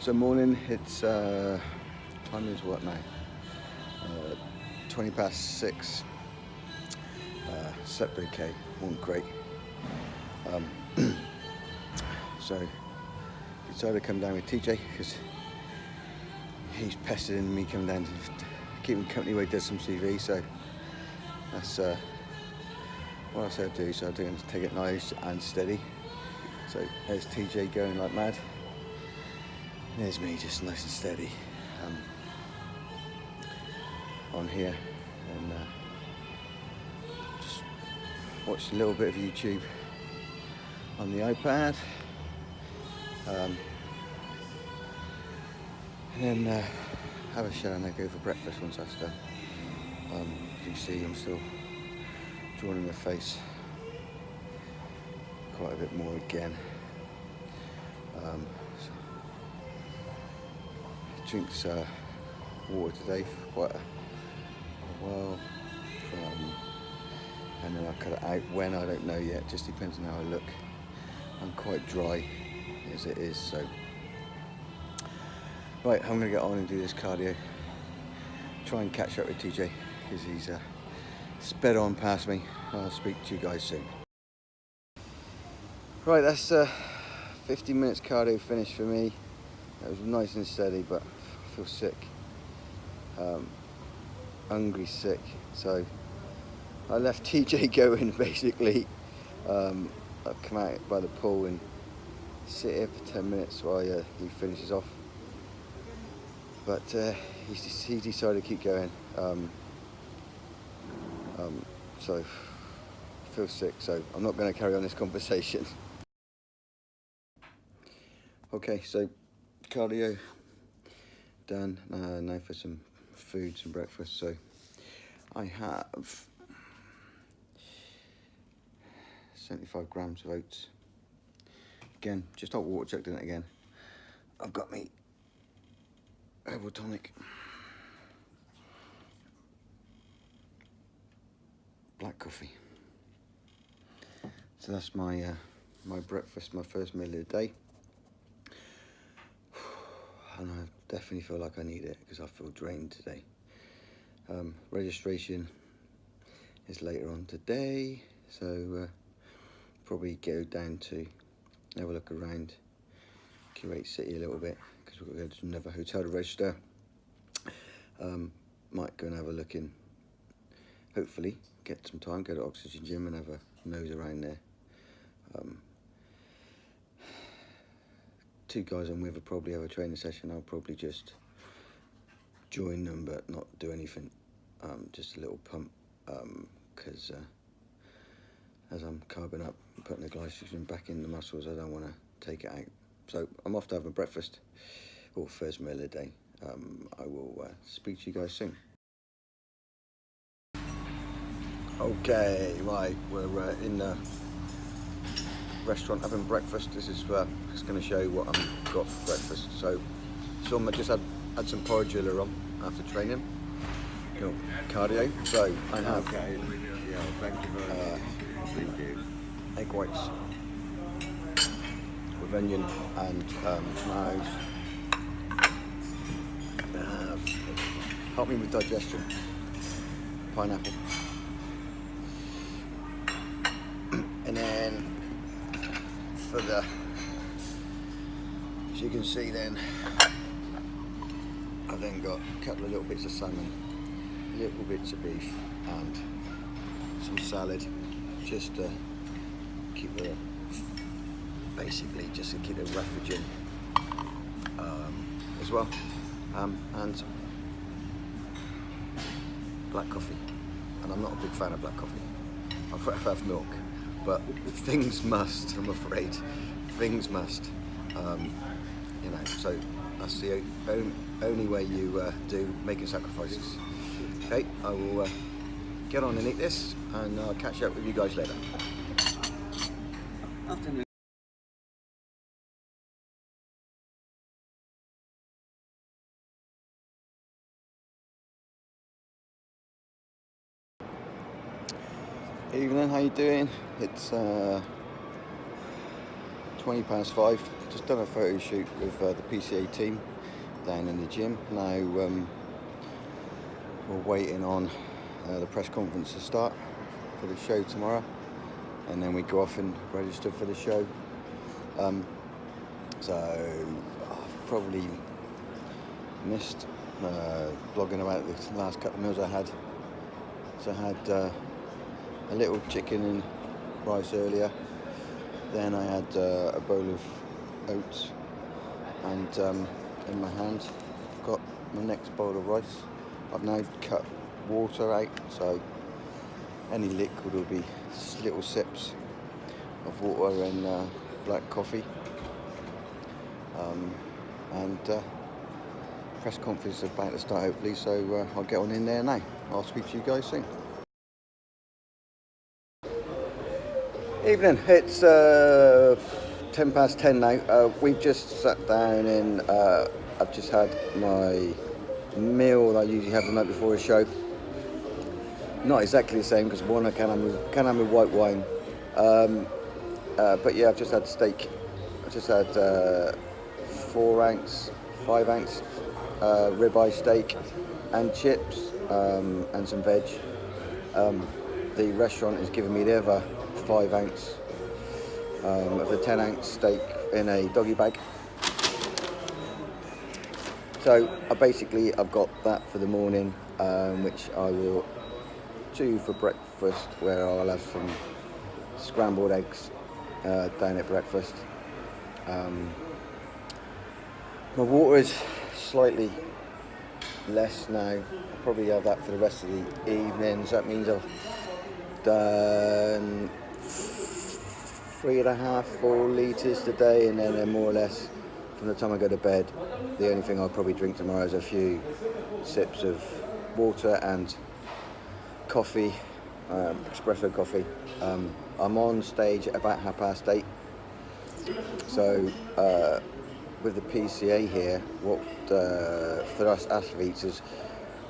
So morning, it's time is what now? 20 past 6. Slept okay, wasn't great. So decided to come down with TJ because he's pestering me come down to keep him company while he does some CV. So that's what I said I'd do. So I'm going to take it nice and steady. So there's TJ going like mad. There's me just nice and steady on here, and just watched a little bit of YouTube on the iPad, and then have a shower and then go for breakfast once that's done. As you can see, I'm still drawing in my face quite a bit more again. Drinks water today for quite a while, and then I'll cut it out when, I don't know yet, just depends on how I look. I'm quite dry as it is, so right, I'm going to get on and do this cardio, try and catch up with TJ because he's sped on past me. I'll speak to you guys soon. Right, that's 15 minutes cardio finished for me. That was nice and steady, but I feel sick, hungry, sick. So I left TJ going basically. I'll come out by the pool and sit here for 10 minutes while he finishes off. But he decided to keep going. So I feel sick, so I'm not going to carry on this conversation. Okay, so cardio done. Now for some food, some breakfast. So I have 75 grams of oats. Again, just hot water, checked in it again. I've got me herbal tonic, black coffee. So that's my my breakfast, my first meal of the day. And I definitely feel like I need it because I feel drained today. Registration is later on today, so probably go down to have a look around Kuwait City a little bit because we've got to go to another hotel to register. Might go and have a look in, hopefully get some time, go to Oxygen Gym and have a nose around there. Two guys I'm with will probably have a training session. I'll probably just join them but not do anything, just a little pump, because as I'm carbing up and putting the glycogen back in the muscles, I don't want to take it out. So I'm off to have a breakfast, or first meal of the day. I will speak to you guys soon. Okay, right, we're in the restaurant having breakfast. This is just going to show you what I've got for breakfast. So I just had some porridge earlier on after training, cardio. So I have egg whites with onion and tomatoes. Help me with digestion. Pineapple. And then for the, as you can see then, I've then got a couple of little bits of salmon, little bits of beef and some salad, just to keep the, basically just to keep the refrigerant as well, and black coffee. And I'm not a big fan of black coffee. I'd rather have milk, but things must, I'm afraid, things must, so that's the only way you do making sacrifices. Okay, I will get on and eat this, and I'll catch up with you guys later. Afternoon. Evening, how you doing? It's 5:20. Just done a photo shoot with the PCA team down in the gym. Now we're waiting on the press conference to start for the show tomorrow, and then we go off and register for the show. So I've probably missed blogging about the last couple of meals I had. So I had a little chicken and rice earlier. Then I had a bowl of oats, and in my hand I've got my next bowl of rice. I've now cut water out, so any liquid will be little sips of water and black coffee. And press conference is about to start hopefully, so I'll get on in there now. I'll speak to you guys soon. Evening, it's 10:10 now. We've just sat down and I've just had my meal that I usually have the night before a show. Not exactly the same because one I can have with white wine. But yeah, I've just had steak. I've just had 4-ounce, 5-ounce ribeye steak and chips and some veg. The restaurant has given me the other 5-ounce of the 10-ounce steak in a doggy bag. So I've got that for the morning, which I will do for breakfast, where I'll have some scrambled eggs down at breakfast. My water is slightly less now. I'll probably have that for the rest of the evening. So that means I've done 3.5-4 litres today, and then more or less from the time I go to bed, the only thing I'll probably drink tomorrow is a few sips of water and coffee, espresso coffee. I'm on stage at about 8:30. So with the PCA here, what for us athletes is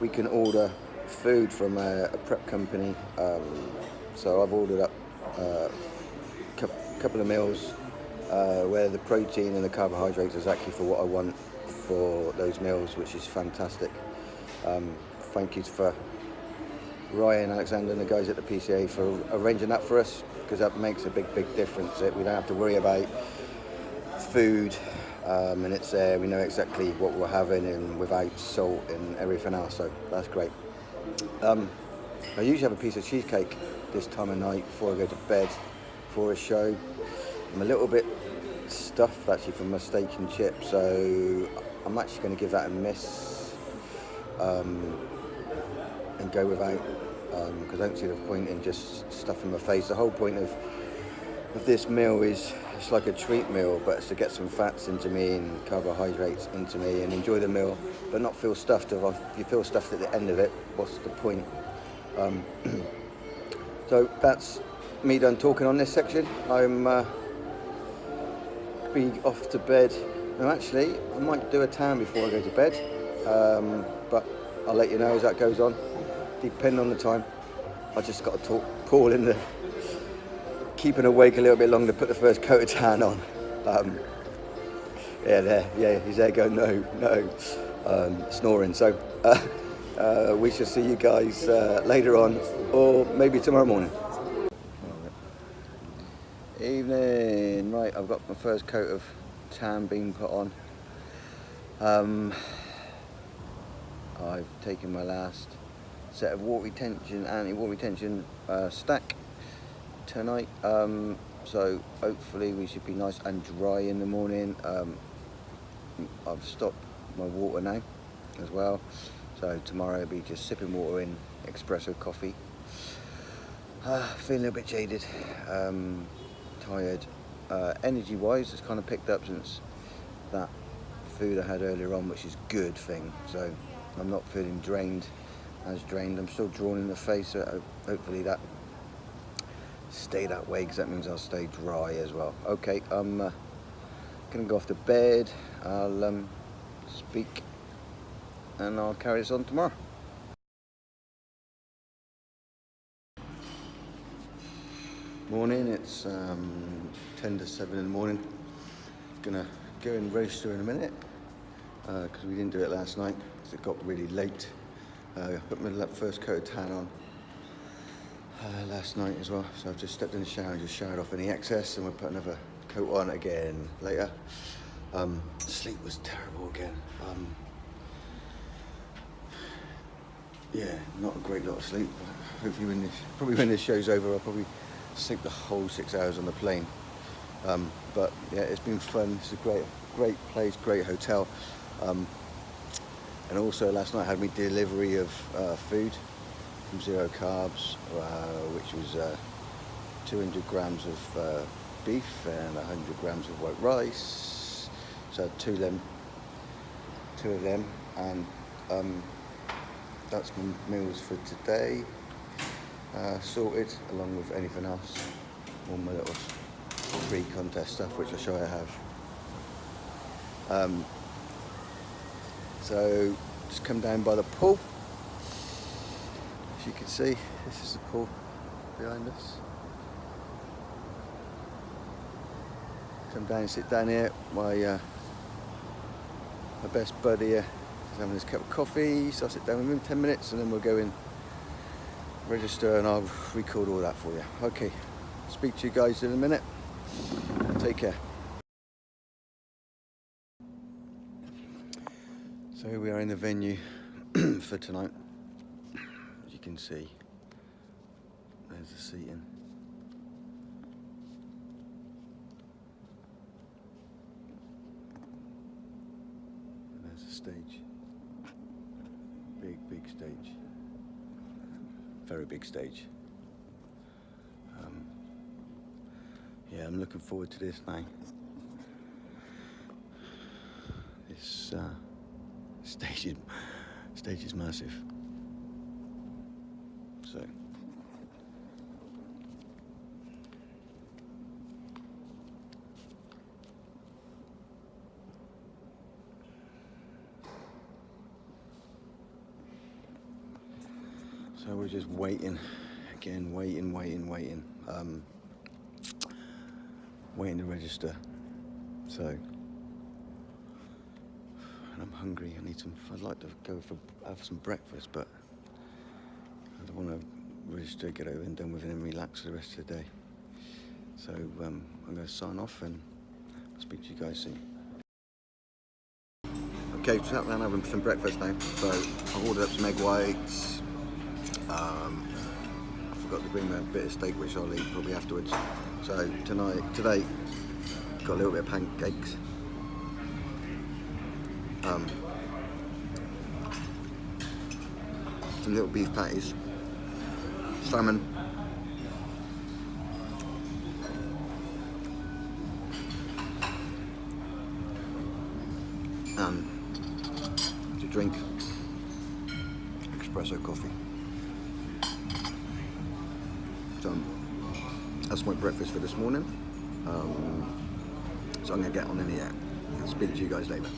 we can order food from a prep company. So I've ordered up a couple of meals where the protein and the carbohydrates is actually for what I want for those meals, which is fantastic. Thank you for Ryan, Alexander and the guys at the PCA for arranging that for us, because that makes a big difference. We don't have to worry about food, and it's there. We know exactly what we're having and without salt and everything else, so that's great. I usually have a piece of cheesecake this time of night before I go to bed for a show. I'm a little bit stuffed actually from my steak and chips, so I'm actually going to give that a miss and go without, because I don't see the point in just stuffing my face. The whole point of this meal is it's like a treat meal, but it's to get some fats into me and carbohydrates into me and enjoy the meal, but not feel stuffed. If you feel stuffed at the end of it, what's the point? So that's me done talking on this section. I'm be off to bed. And actually, I might do a tan before I go to bed, but I'll let you know as that goes on, depending on the time. I just got to talk Paul into keeping awake a little bit longer to put the first coat of tan on. He's there going, no, snoring. So we shall see you guys later on, or maybe tomorrow morning. Evening, right, I've got my first coat of tan being put on. I've taken my last set of anti-water retention stack tonight, so hopefully we should be nice and dry in the morning. I've stopped my water now as well, so tomorrow I'll be just sipping water in espresso coffee. Feeling a bit jaded, tired. Energy wise, it's kind of picked up since that food I had earlier on, which is a good thing, so I'm not feeling drained. I'm still drawn in the face, so hopefully that stay that way, because that means I'll stay dry as well. Okay, I'm gonna go off to bed. I'll speak and I'll carry this on tomorrow. Morning, it's 10 to 7 in the morning. gonna go and register in a minute because we didn't do it last night because it got really late. I put my first coat of tan on last night as well, so I've just stepped in the shower and just showered off any excess, and we'll put another coat on again later. Sleep was terrible again. Yeah, not a great lot of sleep. Hopefully when this show's over, I'll probably sleep the whole 6 hours on the plane. But yeah, it's been fun. It's a great place, great hotel. And also last night had me delivery of food from Zero Carbs, which was 200 grams of beef and 100 grams of white rice. So I had two of them, and that's my meals for today, sorted, along with anything else, all my little pre-contest stuff, which I'll show you I have. So just come down by the pool. As you can see, this is the pool behind us. Come down and sit down here. My best buddy here is having his cup of coffee, so I'll sit down with him in 10 minutes and then we'll go in, register, and I'll record all that for you. Okay, speak to you guys in a minute. Take care. So here we are in the venue for tonight. As you can see, there's the seating. And there's the stage. Big stage. Very big stage. Yeah, I'm looking forward to this now. This stage is massive. So we're just waiting, again, waiting. Waiting to register. So, and I'm hungry. I'd like to go have some breakfast, but I don't want to register, get over and done with it, and relax for the rest of the day. So I'm going to sign off and I'll speak to you guys soon. Okay, sat down having some breakfast now. So I've ordered up some egg whites. I forgot to bring a bit of steak, which I'll eat probably afterwards. So today, got a little bit of pancakes. Some little beef patties, salmon, and to drink espresso coffee. So that's my breakfast for this morning. So I'm going to get on in the air. I'll speak to you guys later.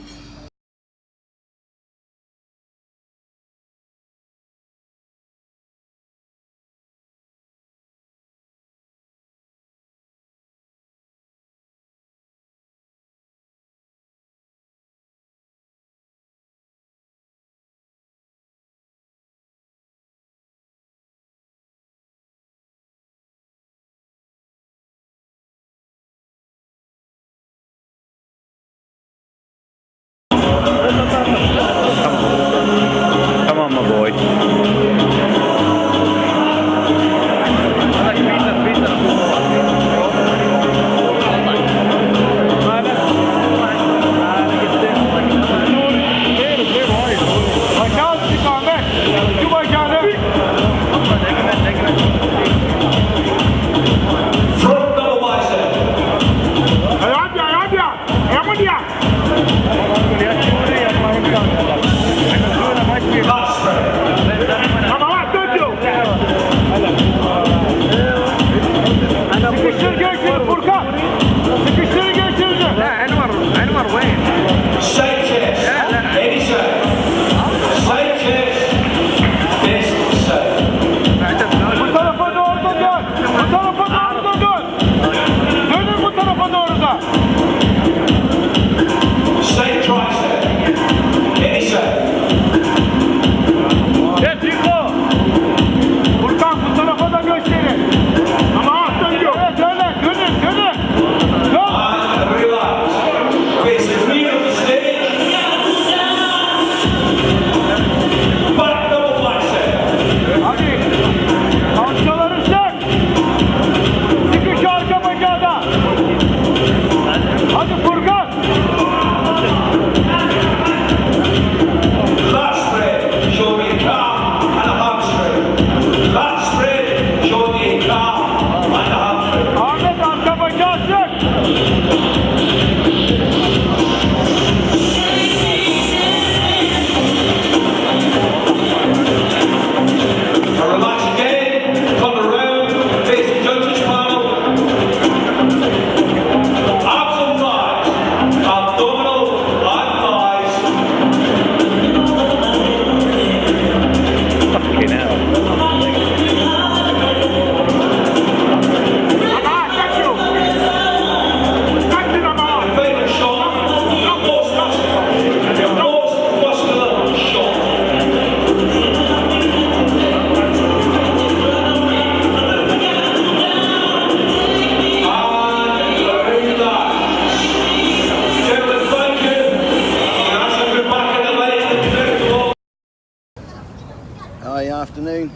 Hi, afternoon.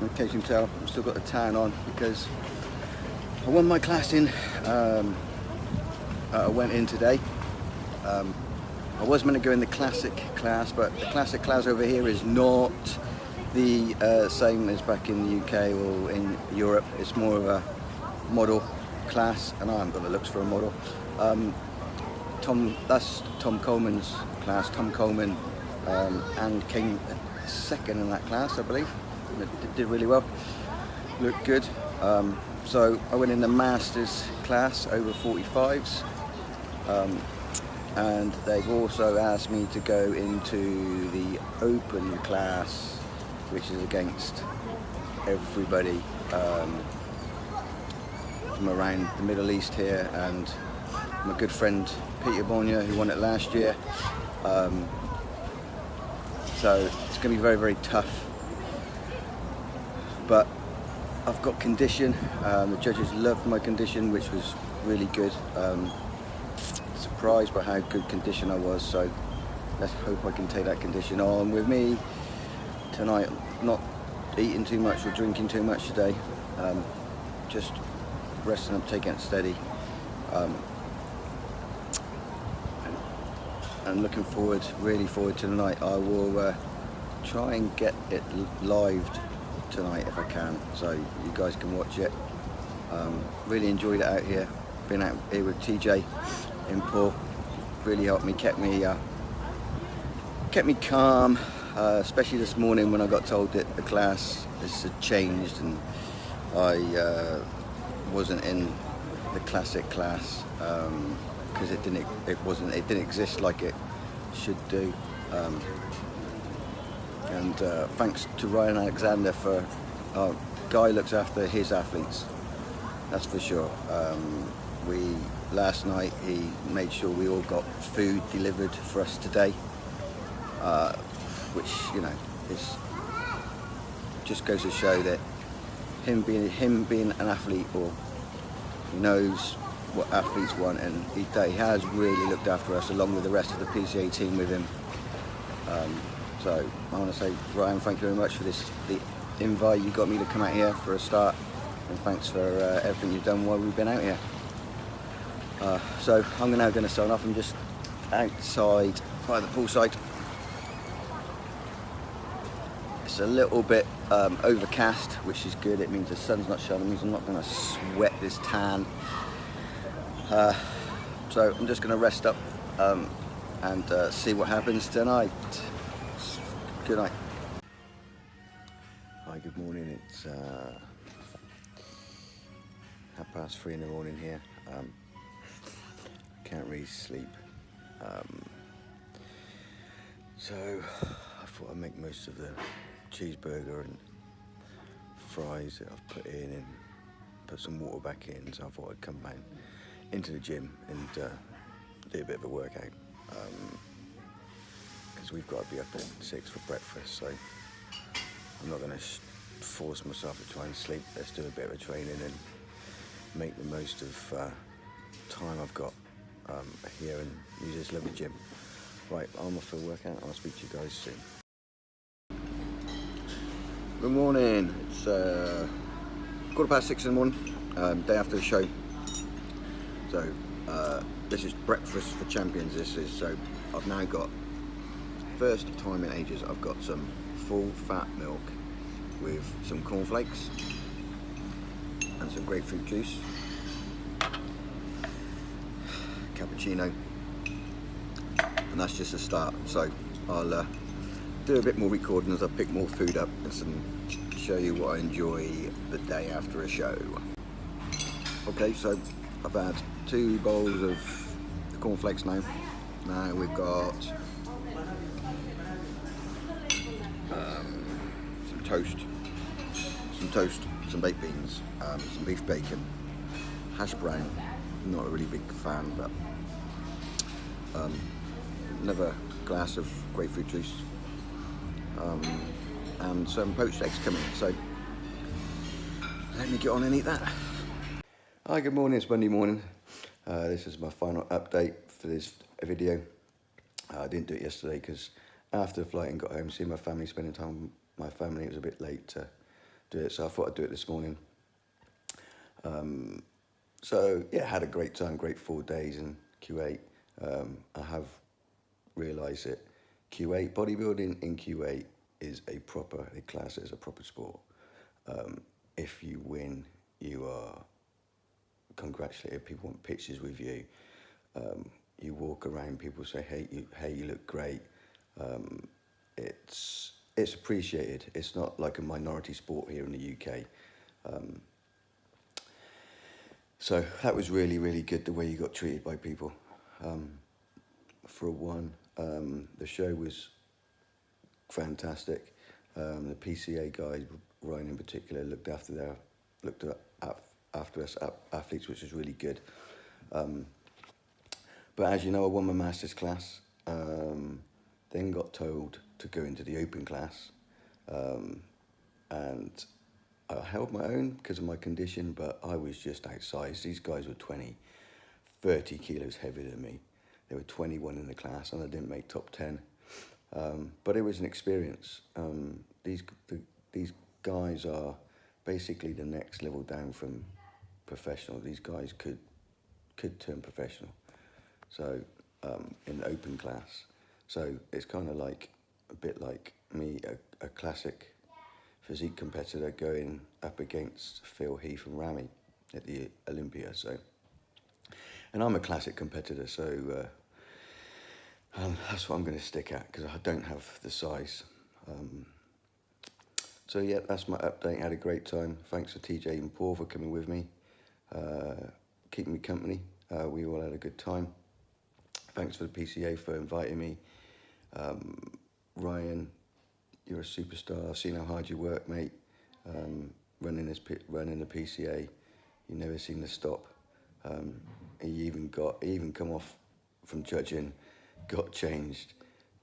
In case you can tell, I've still got the tan on because I won my class in. I went in today. I was meant to go in the classic class, but the classic class over here is not the same as back in the UK or in Europe. It's more of a model class, and I haven't got the looks for a model. That's Tom Coleman's class. Tom Coleman and came second in that class, I believe. Did really well, looked good. So I went in the Masters class over 45s, and they've also asked me to go into the Open class, which is against everybody from around the Middle East here, and my good friend Peter Bonia, who won it last year. So it's going to be very, very tough. But I've got condition. The judges loved my condition, which was really good. Surprised by how good condition I was. So let's hope I can take that condition on with me tonight. Not eating too much or drinking too much today. Just resting up, taking it steady. And looking forward, really forward to tonight. I will try and get it live tonight if I can, so you guys can watch it. Really enjoyed it out here. Been out here with TJ in Paul. Really helped me, kept me calm, especially this morning when I got told that the class had changed and I wasn't in the classic class. Because it didn't exist like it should do, and thanks to Ryan Alexander for Guy looks after his athletes, that's for sure. Last night he made sure we all got food delivered for us today, which, you know, is just goes to show that him being an athlete, or he knows what athletes want, and he has really looked after us along with the rest of the PCA team with him. So I want to say, Ryan, thank you very much for the invite. You got me to come out here for a start, and thanks for everything you've done while we've been out here. So I'm now going to sign off. I'm just outside by the poolside. It's a little bit overcast, which is good. It means the sun's not shining. It means I'm not going to sweat this tan. So I'm just going to rest up and see what happens tonight. Good night. Hi, good morning. It's 3:30 in the morning here. Can't really sleep. So I thought I'd make most of the cheeseburger and fries that I've put in and put some water back in. So I thought I'd come back into the gym and do a bit of a workout, because we've got to be up at 6 for breakfast, so I'm not going to force myself to try and sleep. Let's do a bit of a training and make the most of time I've got here and use this lovely gym. Right, I'm off for a workout. I'll speak to you guys soon. Good morning. It's 6:15 in the morning, day after the show. So this is breakfast for champions. So I've now got, first time in ages, I've got some full fat milk with some cornflakes and some grapefruit juice, cappuccino, and that's just a start. So I'll do a bit more recording as I pick more food up and show you what I enjoy the day after a show. Okay, so I've had 2 bowls of the cornflakes now. Now we've got some toast, some baked beans, some beef bacon, hash brown. Not a really big fan, but another glass of grapefruit juice, and some poached eggs coming. So let me get on and eat that. Hi, good morning. It's Monday morning. This is my final update for this video. I didn't do it yesterday because after the flight and got home, seeing my family, spending time with my family, it was a bit late to do it, so I thought I'd do it this morning. So yeah, had a great time, great 4 days in Kuwait. I have realised that Kuwait, bodybuilding in Kuwait is they class it as a proper sport. If you win, you are congratulated, people want pictures with you. You walk around, people say, hey, you look great. It's appreciated. It's not like a minority sport here in the UK. So that was really, really good, the way you got treated by people. For one, the show was fantastic. The PCA guys, Ryan in particular, looked after us athletes, which was really good. But as you know, I won my master's class, then got told to go into the open class, and I held my own because of my condition, but I was just outsized. These guys were 20, 30 kilos heavier than me. There were 21 in the class, and I didn't make top 10. But it was an experience. These guys are basically the next level down from professional. These guys could turn professional. So in the open class. So it's kind of like a bit like me, a classic physique competitor going up against Phil Heath and Rami at the Olympia. So, and I'm a classic competitor, so that's what I'm going to stick at because I don't have the size. So yeah, that's my update. Had a great time. Thanks to TJ and Paul for coming with me, keeping me company. We all had a good time. Thanks for the PCA for inviting me. Ryan, you're a superstar. I've seen how hard you work, mate. Running the PCA, you never seem to stop. He even come off from judging, got changed,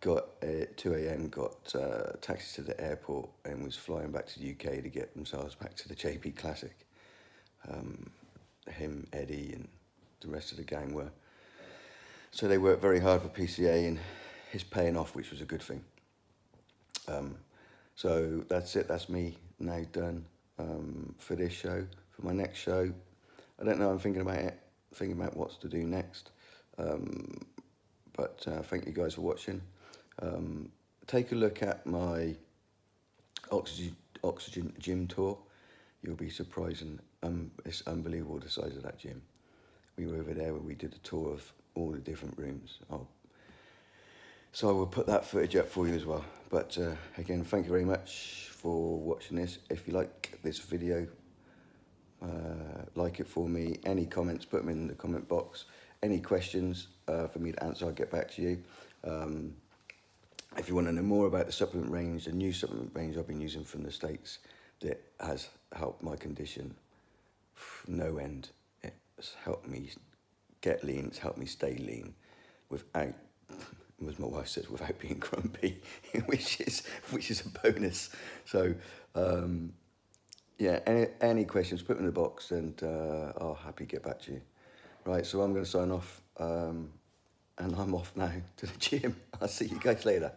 got at 2 a.m. got taxi to the airport and was flying back to the UK to get themselves back to the JP Classic. Him, Eddie, and the rest of the gang were. So they worked very hard for PCA, and it's paying off, which was a good thing. So that's it. That's me now done for this show. For my next show, I don't know. I'm thinking about what to do next. But thank you guys for watching. Take a look at my oxygen gym tour. You'll be surprised, and it's unbelievable the size of that gym. We were over there where we did a tour of all the different rooms. So I will put that footage up for you as well. But again, thank you very much for watching this. If you like this video, like it for me. Any comments, put them in the comment box. Any questions for me to answer, I'll get back to you. If you want to know more about the supplement range, the new supplement range I've been using from the States that has helped my condition no end. It's helped me get lean, it's helped me stay lean without, as my wife says, without being grumpy, which is a bonus. So yeah, any questions, put them in the box, and I'll happily get back to you. Right, so I'm going to sign off, and I'm off now to the gym. I'll see you guys later.